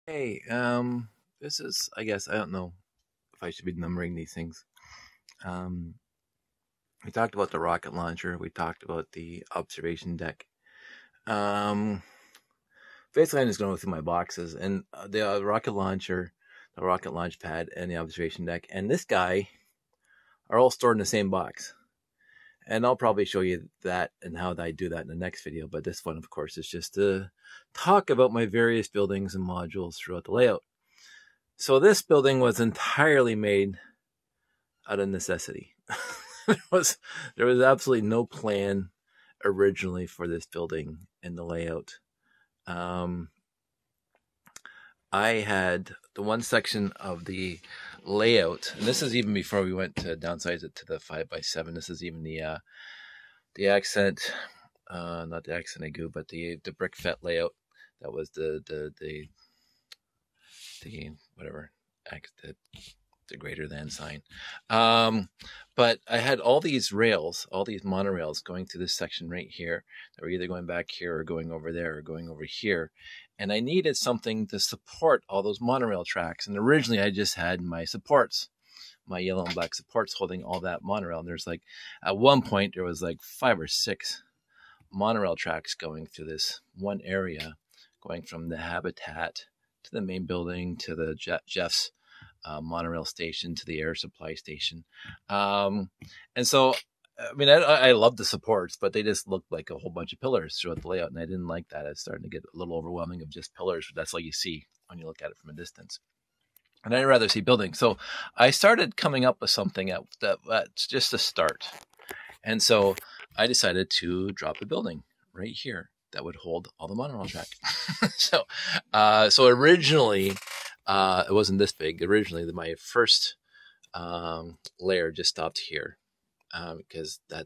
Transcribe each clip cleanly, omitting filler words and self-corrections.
Hey, this is, I guess, I don't know if I should be numbering these things. Um, we talked about the rocket launcher. We talked about the observation deck. Um, Basically, I'm just going through my boxes and the rocket launcher, the rocket launch pad, and the observation deck, and this guy are all stored in the same box. And I'll probably show you that and how I do that in the next video. But this one, of course, is just to talk about my various buildings and modules throughout the layout. So this building was entirely made out of necessity. there was absolutely no plan originally for this building in the layout. I had the one section of the layout, and this is even before we went to downsize it to the 5x7. This is even the accent, not the accent agu, but the brick fet layout. That was the whatever, the greater than sign. But I had all these rails, all these monorails going through this section right here. That were either going back here or going over there or going over here. And I needed something to support all those monorail tracks. And originally I just had my supports, my yellow and black supports holding all that monorail. And there's like, at one point there was like 5 or 6 monorail tracks going through this one area, going from the habitat to the main building to the Jeff's monorail station to the air supply station. And so, I mean, I love the supports, but they just looked like a whole bunch of pillars throughout the layout, and I didn't like that. It's starting to get a little overwhelming of just pillars. That's all you see when you look at it from a distance. And I'd rather see buildings. So I started coming up with something that's just a start. And so I decided to drop a building right here that would hold all the monorail track. So originally, it wasn't this big. Originally, my first layer just stopped here because I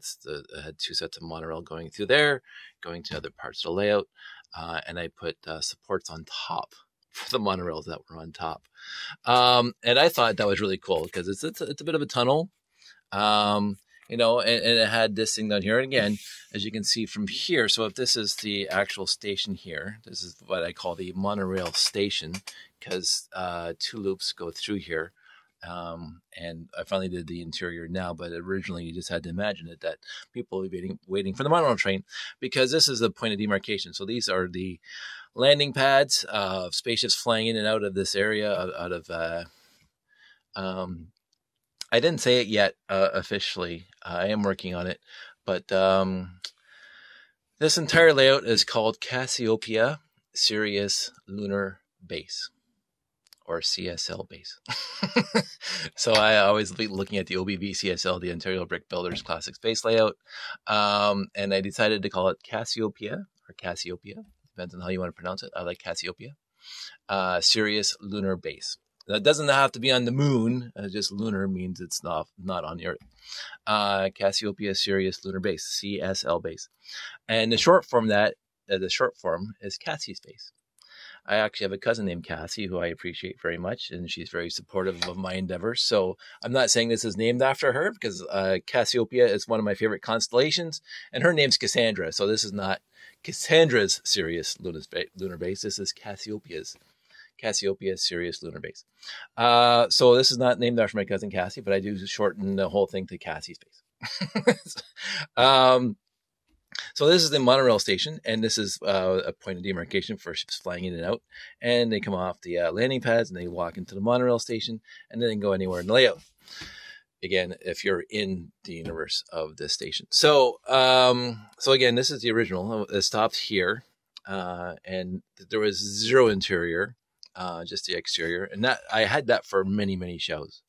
had 2 sets of monorail going through there, going to other parts of the layout, and I put supports on top for the monorails that were on top. And I thought that was really cool because it's a bit of a tunnel. And it had this thing down here. And again, as you can see from here, so if this is the actual station here, this is what I call the Monorail Station because 2 loops go through here. And I finally did the interior now, but originally you just had to imagine it that people will be waiting for the monorail train because this is the point of demarcation. So these are the landing pads of spaceships flying in and out of this area, out of I didn't say it yet officially. I am working on it. But this entire layout is called Cassiopeia Sirius Lunar Base, or CSL Base. So I always be looking at the OBB CSL, the Ontario Brick Builders Classic Space Layout. And I decided to call it Cassiopeia, or Cassiopeia. Depends on how you want to pronounce it. I like Cassiopeia. Sirius Lunar Base. That doesn't have to be on the moon. Just lunar means it's not on the Earth. Cassiopeia Sirius Lunar Base, CSL Base. And the short form is Cassie's Base. I actually have a cousin named Cassie who I appreciate very much, and she's very supportive of my endeavors. So I'm not saying this is named after her because Cassiopeia is one of my favorite constellations, and her name's Cassandra. So this is not Cassandra's Sirius Lunar Base. This is Cassiopeia Sirius Lunar Base. So this is not named after my cousin Cassie, but I do shorten the whole thing to Cassie's Base. So this is the monorail station, and this is a point of demarcation for ships flying in and out. And they come off the landing pads, and they walk into the monorail station, and then they can go anywhere in the layout. Again, if you're in the universe of this station. So again, this is the original. It stopped here, and there was 0 interior. Just the exterior, and that I had that for many shows.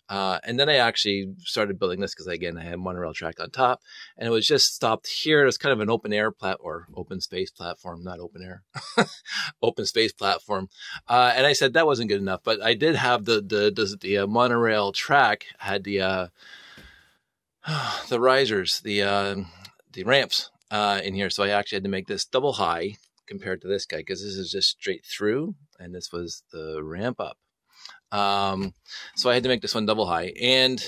And then I actually started building this because again I had a monorail track on top, and it was just stopped here. It was kind of an open air or open space platform, not open air, open space platform. And I said that wasn't good enough, but I did have the monorail track had the risers, the ramps in here, so I actually had to make this double high compared to this guy because this is just straight through, and this was the ramp up. So I had to make this one double high, and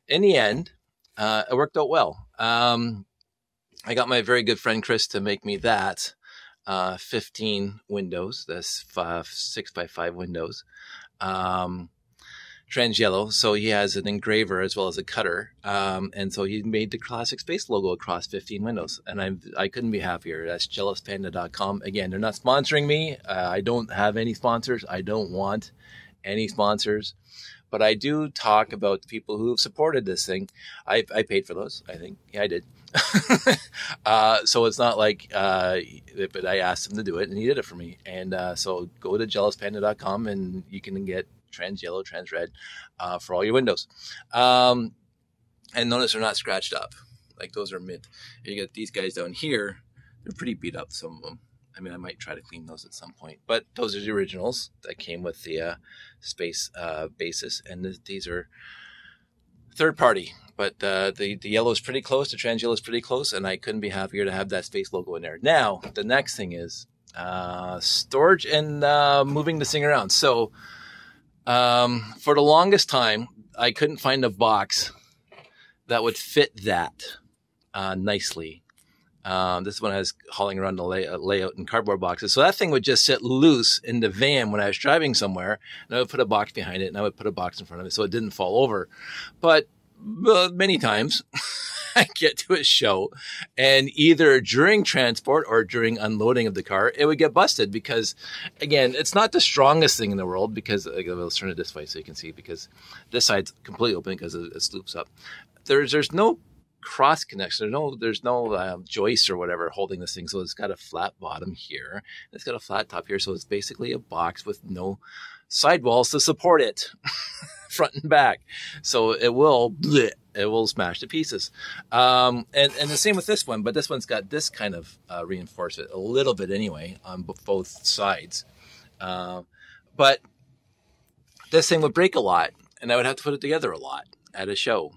in the end, it worked out well. I got my very good friend Chris to make me that. 15 windows. That's 6x5 windows. Trans yellow, so he has an engraver as well as a cutter, and so he made the classic space logo across 15 windows, and I couldn't be happier. That's jealouspanda.com. Again, they're not sponsoring me. I don't have any sponsors. I don't want any sponsors, but I do talk about the people who have supported this thing. I paid for those, I think. Yeah, I did. So it's not like, but I asked him to do it, and he did it for me. And so go to jealouspanda.com, and you can get trans yellow, trans red for all your windows. And notice they're not scratched up. Like, those are mint. You get these guys down here. They're pretty beat up, some of them. I mean, I might try to clean those at some point. But those are the originals that came with the space basis. And these are third party. But the yellow is pretty close. The trans yellow is pretty close. And I couldn't be happier to have that space logo in there. Now, the next thing is storage and moving this thing around. So for the longest time, I couldn't find a box that would fit that nicely. This one has hauling around the layout in cardboard boxes. So that thing would just sit loose in the van when I was driving somewhere, and I would put a box behind it, and I would put a box in front of it so it didn't fall over. But many times I get to a show, and either during transport or during unloading of the car, it would get busted because, again, it's not the strongest thing in the world because, let's turn it this way so you can see, because this side's completely open because it sloops up. There's no cross connection. There's no joist or whatever holding this thing. So it's got a flat bottom here. It's got a flat top here. So it's basically a box with no sidewalls to support it, front and back. So it will smash to pieces. And the same with this one, but this one's got this kind of reinforcement a little bit anyway on both sides. But this thing would break a lot, and I would have to put it together a lot at a show.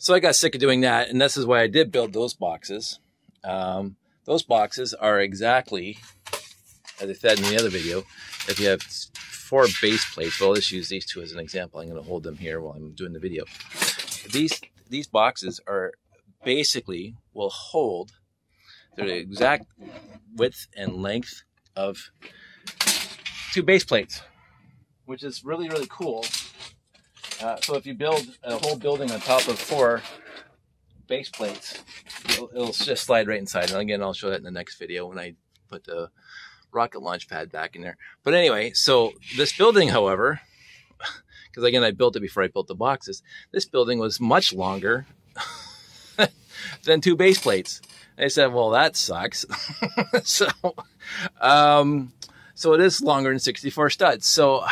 So I got sick of doing that, and this is why I did build those boxes. Those boxes are exactly, as I said in the other video, if you have 4 base plates, well, let's use these 2 as an example. I'm going to hold them here while I'm doing the video. These boxes are basically will hold, they're the exact width and length of 2 base plates, which is really, really cool. So if you build a whole building on top of 4 base plates, it'll just slide right inside. And again, I'll show that in the next video when I put the rocket launch pad back in there. But anyway, so this building, however, because again, I built it before I built the boxes, this building was much longer than 2 base plates. And I said, well, that sucks. So it is longer than 64 studs. So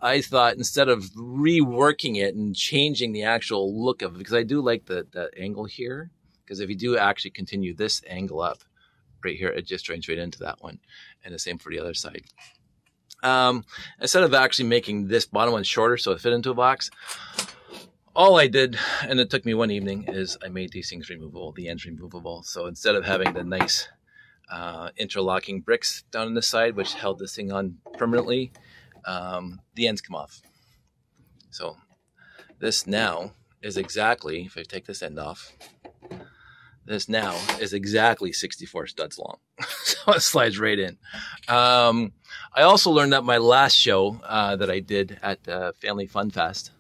I thought, instead of reworking it and changing the actual look of it, because I do like the angle here, because if you do actually continue this angle up right here, it just joins right into that one. And the same for the other side. Instead of actually making this bottom one shorter so it fit into a box, all I did, and it took me one evening, is I made these things removable, the ends removable. So instead of having the nice interlocking bricks down on this side, which held this thing on permanently, the ends come off. So this now is exactly, if I take this end off, this now is exactly 64 studs long. So it slides right in. I also learned at my last show that I did at the Family Fun Fest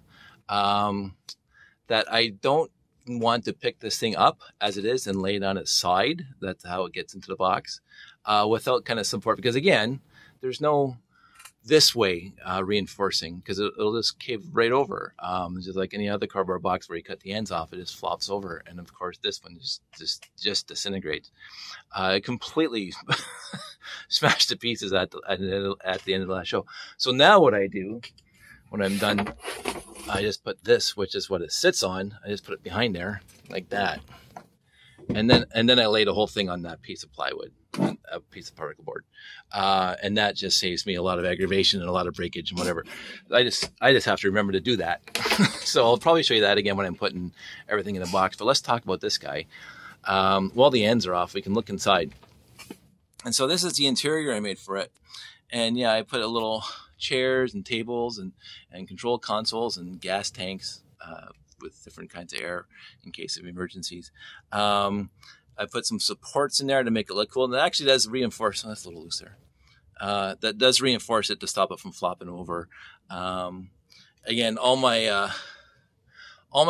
that I don't want to pick this thing up as it is and lay it on its side. That's how it gets into the box without kind of support. Because again, there's no this way reinforcing, because it'll just cave right over. Just like any other cardboard box where you cut the ends off, it just flops over. And of course, this one just disintegrates. It completely smashed to pieces at the end of the last show. So now what I do when I'm done, I just put this, which is what it sits on. I just put it behind there like that. And then I lay the whole thing on that piece of plywood, a piece of particle board. And that just saves me a lot of aggravation and a lot of breakage and whatever. I just have to remember to do that. So I'll probably show you that again when I'm putting everything in the box. But let's talk about this guy. While the ends are off, we can look inside. And so this is the interior I made for it. And yeah, I put a little chairs and tables and control consoles and gas tanks with different kinds of air in case of emergencies. I put some supports in there to make it look cool. And it actually does reinforce. Oh, that's a little loose there. That does reinforce it to stop it from flopping over. Again, all my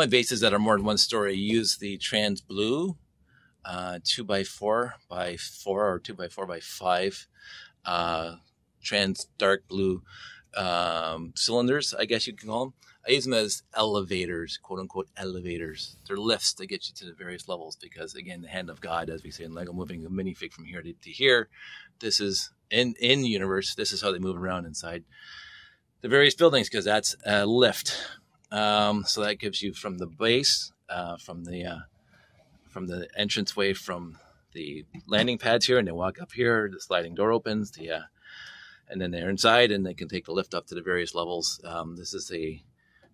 bases that are more than one story use the trans blue 2x4 by 4 or 2x4 by 5 trans dark blue cylinders, I guess you can call them. I use them as elevators, quote unquote elevators. They're lifts that get you to the various levels because, again, the hand of God, as we say in Lego, moving a minifig from here to here. This is in the universe. This is how they move around inside the various buildings because that's a lift. So that gives you from the base, from the entranceway, from the landing pads here, and they walk up here. The sliding door opens. And then they're inside, and they can take the lift up to the various levels. This is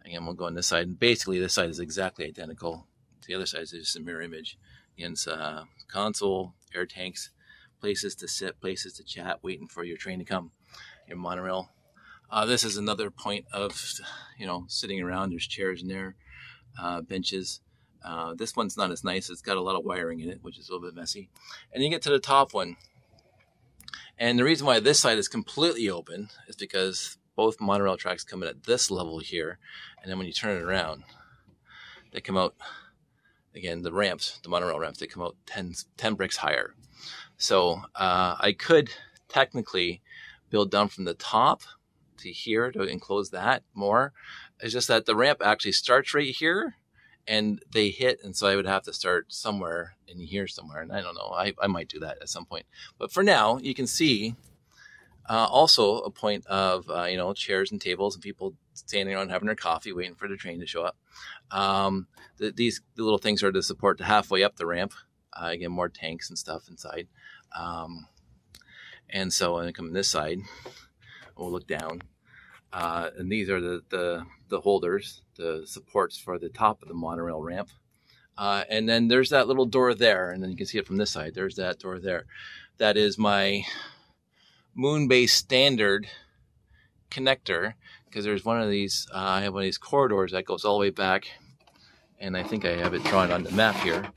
again, we'll go on this side. And basically, this side is exactly identical. The other side is just a mirror image. Against console, air tanks, places to sit, places to chat, waiting for your train to come, your monorail. This is another point of, sitting around. There's chairs in there, benches. This one's not as nice. It's got a lot of wiring in it, which is a little bit messy. And you get to the top one. And the reason why this side is completely open is because both monorail tracks come in at this level here. And then when you turn it around, they come out, again, the ramps, the monorail ramps, they come out 10 bricks higher. So I could technically build down from the top to here to enclose that more. It's just that the ramp actually starts right here and they hit. And so I would have to start somewhere in here somewhere. And I don't know, I might do that at some point. But for now, you can see also a point of, chairs and tables and people standing around having their coffee, waiting for the train to show up. The little things are to support the halfway up the ramp. Again, more tanks and stuff inside. And so when I come this side, we'll look down. And these are the holders, the supports for the top of the monorail ramp. And then there's that little door there. And then you can see it from this side. There's that door there. That is my moon-based standard connector, because there's one of these, I have one of these corridors that goes all the way back. And I think I have it drawn on the map here.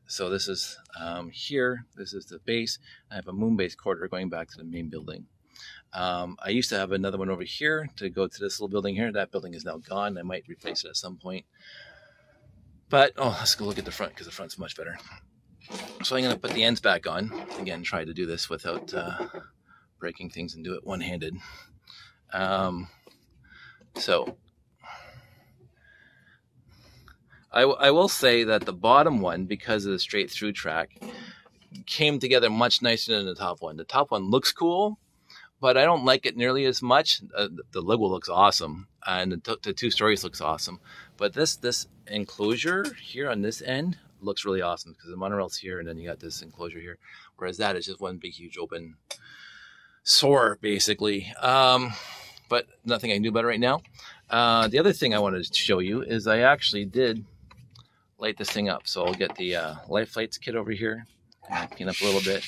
So this is here. This is the base. I have a moon-based corridor going back to the main building. I used to have another one over here to go to this little building here. That building is now gone. I might replace it at some point. But, let's go look at the front because the front's much better. So I'm going to put the ends back on. Again, try to do this without breaking things and do it one-handed. So I will say that the bottom one, because of the straight through track, came together much nicer than the top one. The top one looks cool, but I don't like it nearly as much. The logo looks awesome, and the two stories looks awesome. But this enclosure here on this end looks really awesome because the monorail's here, and then you got this enclosure here. Whereas that is just one big, huge open sore, basically. But nothing I can do about it right now. The other thing I wanted to show you is I actually did light this thing up. So I'll get the light flights kit over here, clean up a little bit.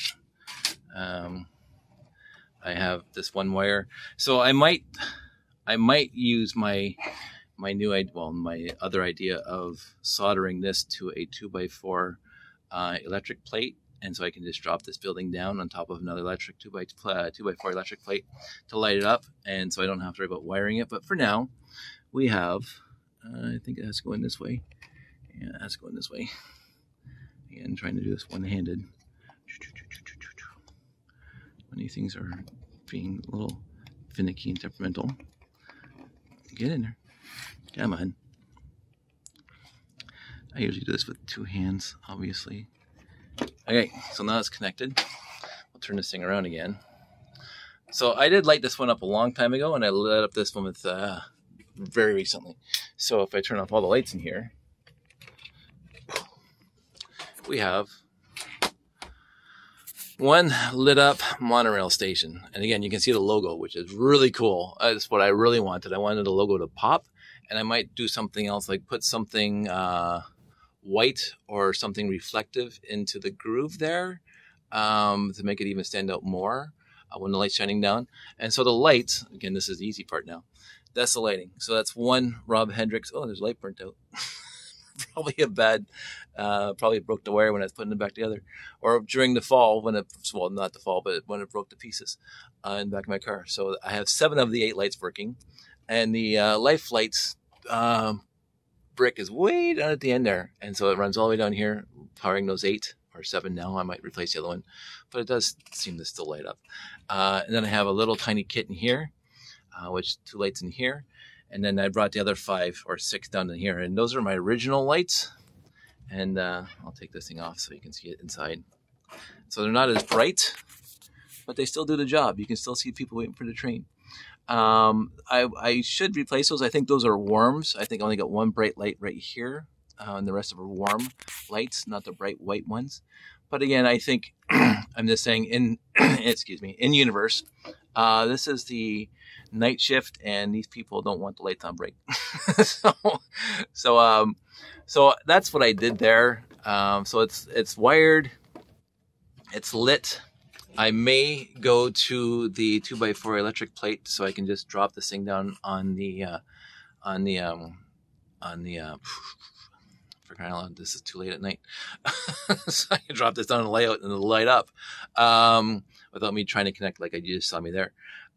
I have this one wire, so I might use my other idea of soldering this to a 2x4 electric plate, and so I can just drop this building down on top of another electric 2x4 electric plate to light it up, and so I don't have to worry about wiring it. But for now, we have, I think it has to go in this way. Yeah, it has to go in this way. Again, trying to do this one-handed. Many things are being a little finicky and temperamental. Get in there. Come on. I usually do this with two hands, obviously. Okay, so now it's connected. I'll turn this thing around again. So I did light this one up a long time ago, and I lit up this one with very recently. So if I turn off all the lights in here, we have one lit up monorail station. And again, you can see the logo, which is really cool. That's what I really wanted. I wanted the logo to pop, and I might do something else, like put something white or something reflective into the groove there to make it even stand out more when the light's shining down. And so the lights, again, this is the easy part now. That's the lighting. So that's one Rob Hendricks. Oh, there's light burnt out. probably a bad, probably broke the wire when I was putting it back together, or during the fall when it, well, not the fall, but when it broke to pieces in the back of my car. So I have 7 of the 8 lights working, and the life lights brick is way down at the end there, and so it runs all the way down here, powering those 8 or 7 now. I might replace the other one, but it does seem to still light up. And then I have a little tiny kit in here, which 2 lights in here. And then I brought the other 5 or 6 down in here. And those are my original lights. And I'll take this thing off so you can see it inside. So they're not as bright, but they still do the job. You can still see people waiting for the train. I should replace those. I think those are warms. I think I only got 1 bright light right here. And the rest of them are warm lights, not the bright white ones. But again, I think, I'm just saying, in excuse me, in universe, this is the night shift, and these people don't want the lights on break. So that's what I did there. So it's wired, it's lit. I may go to the 2x4 electric plate so I can just drop this thing down on the for crying out loud, this is too late at night. So I can drop this down on the layout and it'll light up without me trying to connect like you just saw me there.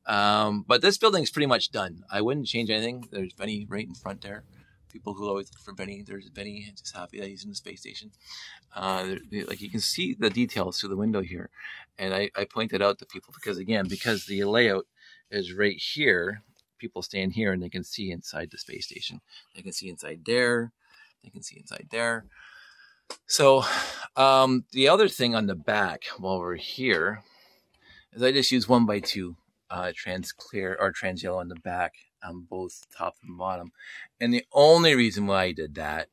But this building is pretty much done. I wouldn't change anything. There's Benny right in front there. People who always look for Benny. There's Benny, just happy that he's in the space station. Like you can see the details through the window here. And I pointed out to people because the layout is right here, people stand here and they can see inside the space station. They can see inside there. They can see inside there. So the other thing on the back while we're here is I just use 1x2 trans clear or trans yellow on the back on both top and bottom. And the only reason why I did that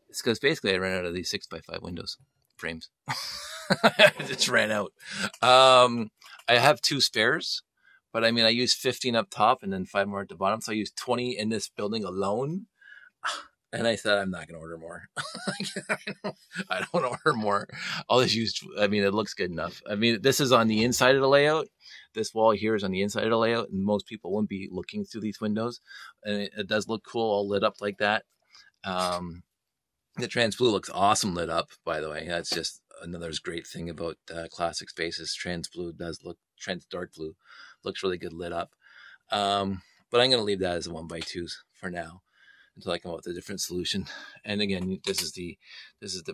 is because basically I ran out of these 6x5 windows frames. I just ran out. I have 2 spares, but I mean, I used 15 up top and then 5 more at the bottom. So I used 20 in this building alone. And I said, I'm not going to order more. I don't want to order more. I'll just use, I mean, it looks good enough. I mean, this is on the inside of the layout. This wall here is on the inside of the layout, and most people wouldn't be looking through these windows. And it does look cool, all lit up like that. The trans blue looks awesome lit up, by the way. That's just another great thing about classic spaces. Trans blue does look, trans dark blue looks really good lit up. But I'm going to leave that as a 1x2s for now, until I come up with a different solution. And again, this is the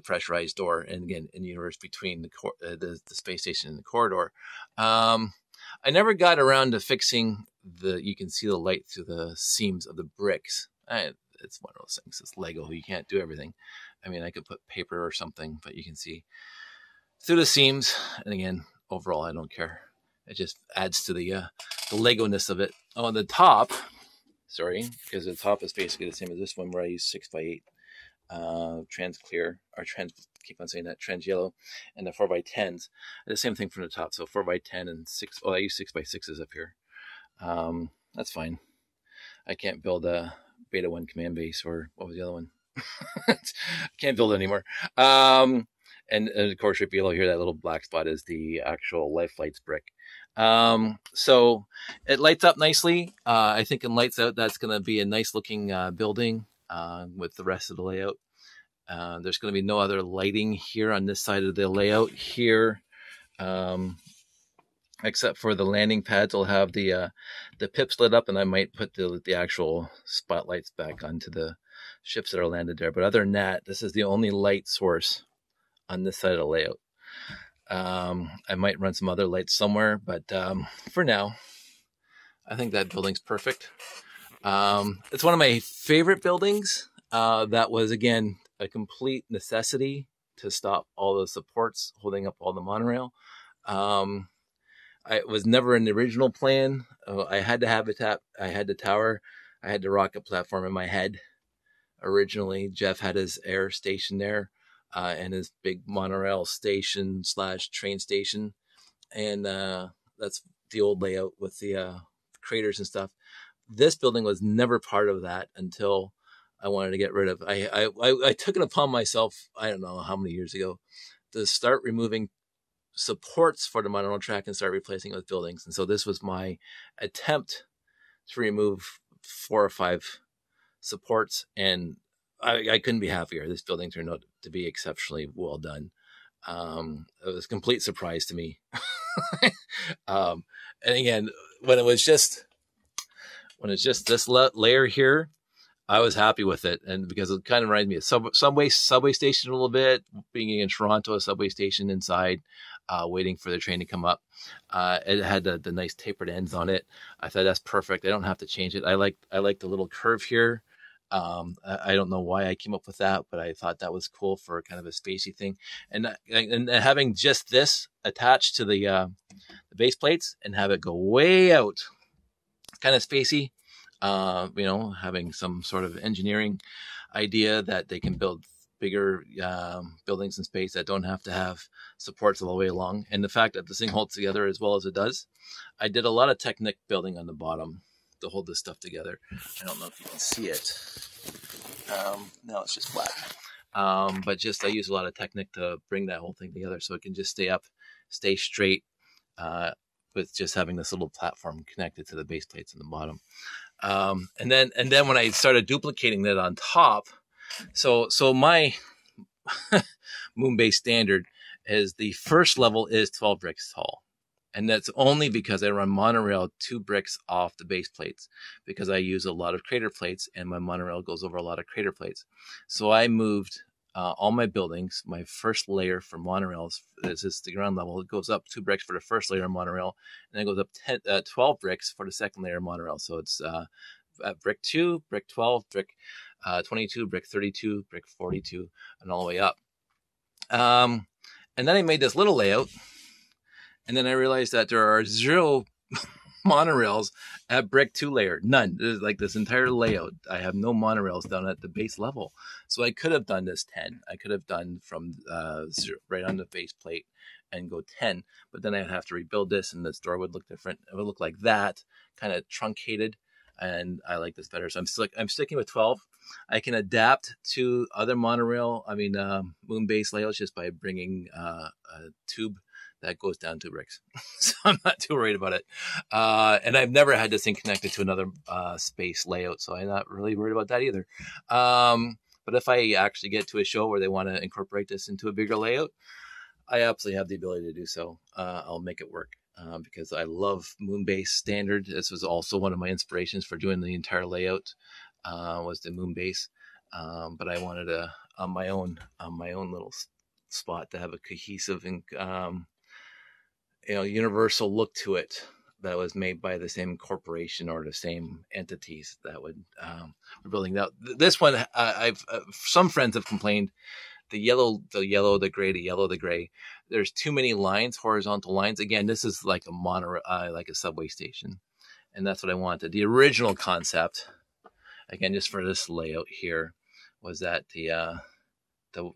pressurized door, and again, in the universe between the space station and the corridor. I never got around to fixing you can see the light through the seams of the bricks. It's one of those things. It's Lego. You can't do everything. I mean, I could put paper or something, but you can see through the seams. And again, overall, I don't care. It just adds to the Lego-ness of it. Oh, on the top, sorry, because the top is basically the same as this one where I use 6x8 trans clear, or keep on saying that, trans yellow, and the 4x10s. The same thing from the top. So 4x10 and 6. Oh, I use 6x6s up here. That's fine. I can't build a Beta 1 command base, or what was the other one? I can't build it anymore. And of course, right below here, that little black spot is the actual life lights brick. So it lights up nicely. I think in lights out, that's going to be a nice looking building with the rest of the layout. There's going to be no other lighting here on this side of the layout here, except for the landing pads. I'll have the pips lit up, and I might put the actual spotlights back onto the ships that are landed there. But other than that, this is the only light source on this side of the layout. I might run some other lights somewhere, but for now, I think that building's perfect. It's one of my favorite buildings. That was, again, a complete necessity to stop all the supports holding up all the monorail. It was never in the original plan. I had to have I had the tower. I had the rocket platform in my head. Originally, Jeff had his air station there. And his big monorail station / train station. And that's the old layout with the craters and stuff. This building was never part of that until I wanted to get rid of. I took it upon myself, I don't know how many years ago, to start removing supports for the monorail track and start replacing it with buildings. And so this was my attempt to remove 4 or 5 supports and I couldn't be happier. This building turned out to be exceptionally well done. It was a complete surprise to me. And again, when it's just this layer here, I was happy with it, and because it kind of reminds me of subway station a little bit. Being in Toronto, a subway station inside, waiting for the train to come up. It had the nice tapered ends on it. I thought that's perfect. I don't have to change it. I like the little curve here. I don't know why I came up with that, but I thought that was cool for kind of a spacey thing. And having just this attached to the base plates and have it go way out, kind of spacey. Having some sort of engineering idea that they can build bigger buildings in space that don't have to have supports all the way along. And the fact that this thing holds together as well as it does. I did a lot of Technic building on the bottom to hold this stuff together. I don't know if you can see it. No, it's just flat. But just I use a lot of Technic to bring that whole thing together so it can just stay up, stay straight, with just having this little platform connected to the base plates in the bottom. And then when I started duplicating that on top, so my moon base standard is the first level is 12 bricks tall. And that's only because I run monorail 2 bricks off the base plates, because I use a lot of crater plates and my monorail goes over a lot of crater plates. So I moved all my buildings. My first layer for monorails is the ground level. It goes up 2 bricks for the first layer of monorail, and then it goes up 12 bricks for the second layer of monorail. So it's brick 2, brick 12, brick 22, brick 32, brick 42, and all the way up. And then I made this little layout, and then I realized that there are 0 monorails at brick 2 layer. None. There's like this entire layout. I have no monorails down at the base level. So I could have done this 10. I could have done from 0 right on the base plate and go 10. But then I'd have to rebuild this, and this door would look different. It would look like that, kind of truncated. And I like this better. So I'm sticking with 12. I can adapt to other monorail, moon base layouts just by bringing a tube that goes down 2 bricks. So I'm not too worried about it. And I've never had this thing connected to another space layout, so I'm not really worried about that either. But if I actually get to a show where they want to incorporate this into a bigger layout, I absolutely have the ability to do so. I'll make it work because I love Moonbase Standard. This was also one of my inspirations for doing the entire layout, was the Moonbase. But I wanted on my own little spot to have a cohesive and universal look to it that was made by the same corporation or the same entities that would were building that. This one, I've some friends have complained the yellow, the gray. There's too many lines, horizontal lines. Again, this is like a monorail, like a subway station, and that's what I wanted. The original concept, again, just for this layout here, was that the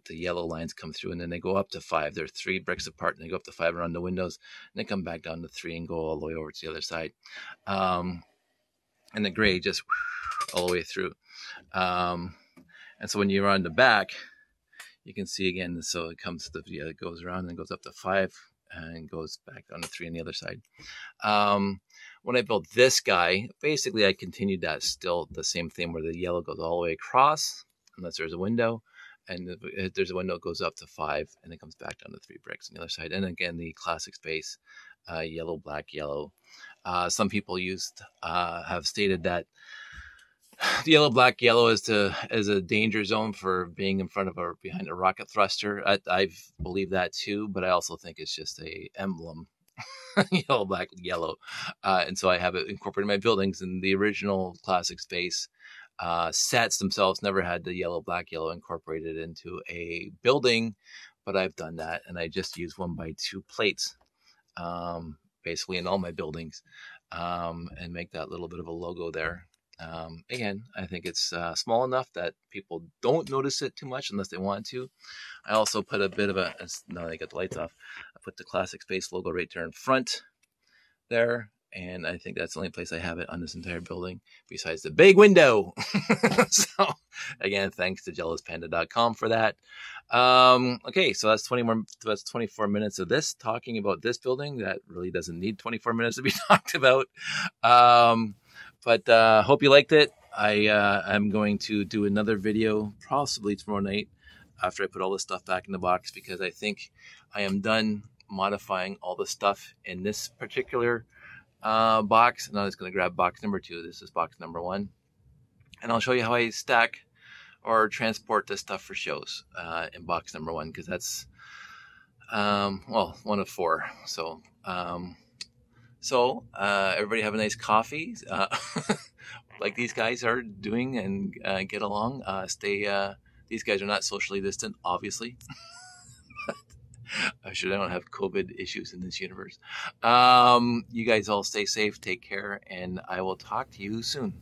yellow lines come through and then they go up to 5. They're 3 bricks apart and they go up to 5 around the windows, and they come back down to 3 and go all the way over to the other side. And the gray just all the way through. And so when you're on the back, you can see again, so it comes to it goes around and goes up to 5 and goes back down to 3 on the other side. When I built this guy, basically I continued that still the same thing where the yellow goes all the way across, unless there's a window. And if there's a window, it goes up to 5 and it comes back down to 3 bricks on the other side. And again, the classic space, yellow, black, yellow. Some people have stated that the yellow, black, yellow is a danger zone for being in front of or behind a rocket thruster. I believe that too, but I also think it's just a emblem. Yellow, black, yellow. And so I have it incorporated in my buildings. In the original classic space, sets themselves never had the yellow, black, yellow incorporated into a building, but I've done that, and I just use 1x2 plates, basically in all my buildings, and make that little bit of a logo there. Again, I think it's small enough that people don't notice it too much unless they want to. I also put a bit of now they got the lights off, I put the classic space logo right there in front there. And I think that's the only place I have it on this entire building, besides the big window. So, again, thanks to jealouspanda.com for that. Okay, so that's 24 minutes of this, talking about this building that really doesn't need 24 minutes to be talked about. But hope you liked it. I'm going to do another video possibly tomorrow night after I put all this stuff back in the box, because I think I am done modifying all the stuff in this particular box. And I'm just going to grab box number 2. This is box number 1. And I'll show you how I stack or transport this stuff for shows in box number 1, because that's, well, one of 4. So, everybody have a nice coffee, like these guys are doing, and get along. These guys are not socially distant, obviously. I'm sure they don't have COVID issues in this universe. You guys all stay safe, take care, and I will talk to you soon.